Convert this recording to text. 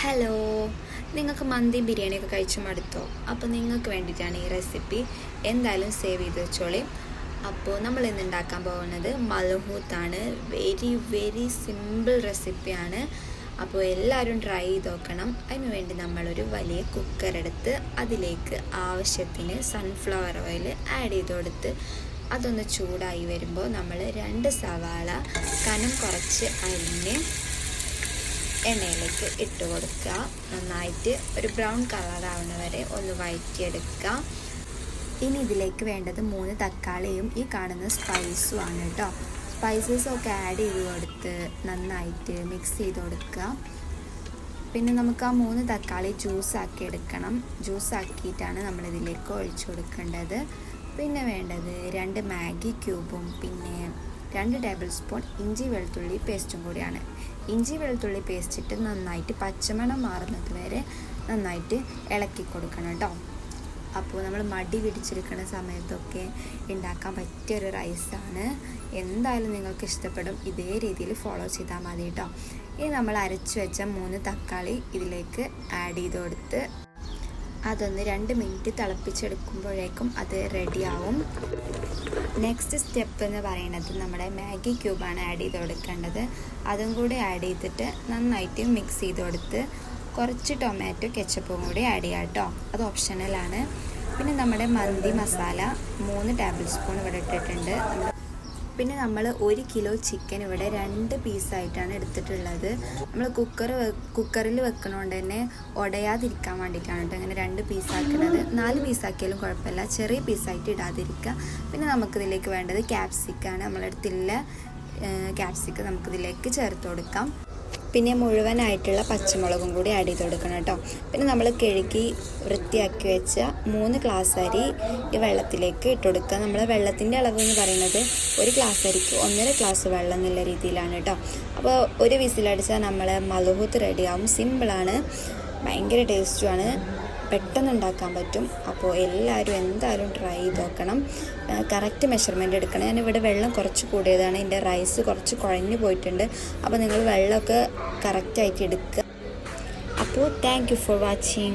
Hello, നിങ്ങൾക്ക് മന്തി ബിരിയാണിയൊക്കെ കഴിച്ചു മടുത്തോ? അപ്പോൾ നിങ്ങൾക്ക് വേണ്ടിയിട്ടാണ് ഈ റെസിപ്പി. എന്തായാലും സേവ് ചെയ്ത് വെച്ചോളി. അപ്പോൾ നമ്മൾ ഇന്ന് ഉണ്ടാക്കാൻ പോകുന്നത് മൽഹൂത്താണ്. വെരി സിമ്പിൾ റെസിപ്പിയാണ്. അപ്പോൾ എല്ലാവരും ട്രൈ ചെയ്ത് നോക്കണം. അതിന് വേണ്ടി നമ്മളൊരു വലിയ കുക്കർ എടുത്ത് അതിലേക്ക് ആവശ്യത്തിന് സൺഫ്ലവർ ഓയിൽ ആഡ് ചെയ്ത് കൊടുത്ത് അതൊന്ന് ചൂടായി വരുമ്പോൾ നമ്മൾ 2 സവാള കനം കുറച്ച് അരിഞ്ഞ് എണ്ണയിലേക്ക് ഇട്ട് കൊടുക്കുക. നന്നായിട്ട് ഒരു ബ്രൗൺ കളറാവുന്ന വരെ ഒന്ന് വഴറ്റിയെടുക്കുക. ഇനി ഇതിലേക്ക് വേണ്ടത് 3 തക്കാളിയും ഈ കാണുന്ന സ്പൈസുമാണ് കേട്ടോ. സ്പൈസസൊക്കെ ആഡ് ചെയ്ത് കൊടുത്ത് നന്നായിട്ട് മിക്സ് ചെയ്ത് കൊടുക്കുക. പിന്നെ നമുക്ക് ആ 3 തക്കാളി ജ്യൂസാക്കി എടുക്കണം. ജ്യൂസാക്കിയിട്ടാണ് നമ്മളിതിലേക്ക് ഒഴിച്ചു കൊടുക്കേണ്ടത്. പിന്നെ വേണ്ടത് 2 മാഗി ക്യൂബും പിന്നെ 2 ടേബിൾ സ്പൂൺ ഇഞ്ചി വെളുത്തുള്ളി പേസ്റ്റും കൂടിയാണ്. ഇഞ്ചി വെളുത്തുള്ളി പേസ്റ്റ് ഇട്ട് നന്നായിട്ട് പച്ചമണം മാറുന്നത് വരെ നന്നായിട്ട് ഇളക്കി കൊടുക്കണം കേട്ടോ. അപ്പോൾ നമ്മൾ മടി പിടിച്ചെടുക്കുന്ന സമയത്തൊക്കെ ഉണ്ടാക്കാൻ പറ്റിയൊരു റൈസാണ്. എന്തായാലും നിങ്ങൾക്ക് ഇഷ്ടപ്പെടും. ഇതേ രീതിയിൽ ഫോളോ ചെയ്താൽ മതി കേട്ടോ. ഇനി നമ്മൾ അരച്ചു വെച്ച 3 തക്കാളി ഇതിലേക്ക് ആഡ് ചെയ്ത് കൊടുത്ത് അതൊന്ന് 2 മിനിറ്റ് തിളപ്പിച്ചെടുക്കുമ്പോഴേക്കും അത് റെഡിയാവും. നെക്സ്റ്റ് സ്റ്റെപ്പ് എന്ന് പറയുന്നത് നമ്മുടെ മാഗി ക്യൂബാണ് ആഡ് ചെയ്ത് കൊടുക്കേണ്ടത്. അതും കൂടി ആഡ് ചെയ്തിട്ട് നന്നായിട്ട് മിക്സ് ചെയ്ത് കൊടുത്ത് കുറച്ച് ടൊമാറ്റോ കെച്ചപ്പും കൂടി ആഡ് ചെയ്യാം കേട്ടോ. അത് ഓപ്ഷണലാണ്. പിന്നെ നമ്മുടെ മന്തി മസാല 3 ടേബിൾ സ്പൂൺ ഇവിടെ ഇട്ടിട്ടുണ്ട്. പിന്നെ നമ്മൾ 1 കിലോ ചിക്കൻ ഇവിടെ 2 പീസായിട്ടാണ് എടുത്തിട്ടുള്ളത്. നമ്മൾ കുക്കറിൽ വെക്കണോണ്ട് തന്നെ ഉടയാതിരിക്കാൻ വേണ്ടിയിട്ടാണ് കേട്ടോ അങ്ങനെ 2 പീസാക്കുന്നത്. 4 പീസാക്കിയാലും കുഴപ്പമില്ല, ചെറിയ പീസായിട്ട് ഇടാതിരിക്കുക. പിന്നെ നമുക്കിതിലേക്ക് വേണ്ടത് ക്യാപ്സിക്കാണ്. നമ്മളടുത്തുള്ള ക്യാപ്സിക്കം നമുക്കിതിലേക്ക് ചേർത്ത് കൊടുക്കാം. പിന്നെ മുഴുവനായിട്ടുള്ള പച്ചമുളകും കൂടി ആഡ് ചെയ്ത് കൊടുക്കണം കേട്ടോ. പിന്നെ നമ്മൾ കഴുകി വൃത്തിയാക്കി വെച്ച 3 ഗ്ലാസ് അരി ഈ വെള്ളത്തിലേക്ക് ഇട്ട് കൊടുക്കുക. നമ്മൾ വെള്ളത്തിൻ്റെ അളവ് എന്ന് പറയുന്നത് 1 ഗ്ലാസ് അരിക്ക് 1.5 ഗ്ലാസ് വെള്ളം എന്നുള്ള രീതിയിലാണ് കേട്ടോ. അപ്പോൾ 1 വിസിലടിച്ചാൽ നമ്മൾ മൽഹൂത്ത് റെഡിയാവും. സിമ്പിളാണ്, ഭയങ്കര ടേസ്റ്റുമാണ്, പെട്ടെന്ന് ഉണ്ടാക്കാൻ പറ്റും. അപ്പോൾ എല്ലാവരും എന്തായാലും ട്രൈ ചെയ്ത് നോക്കണം. കറക്റ്റ് മെഷർമെൻറ്റ് എടുക്കണം. ഞാനിവിടെ വെള്ളം കുറച്ച് കൂടിയതാണ്, എൻ്റെ റൈസ് കുറച്ച് കുഴഞ്ഞു പോയിട്ടുണ്ട്. അപ്പോൾ നിങ്ങൾ വെള്ളമൊക്കെ കറക്റ്റായിട്ട് എടുക്കുക. അപ്പോൾ താങ്ക് യു ഫോർ വാച്ചിങ്.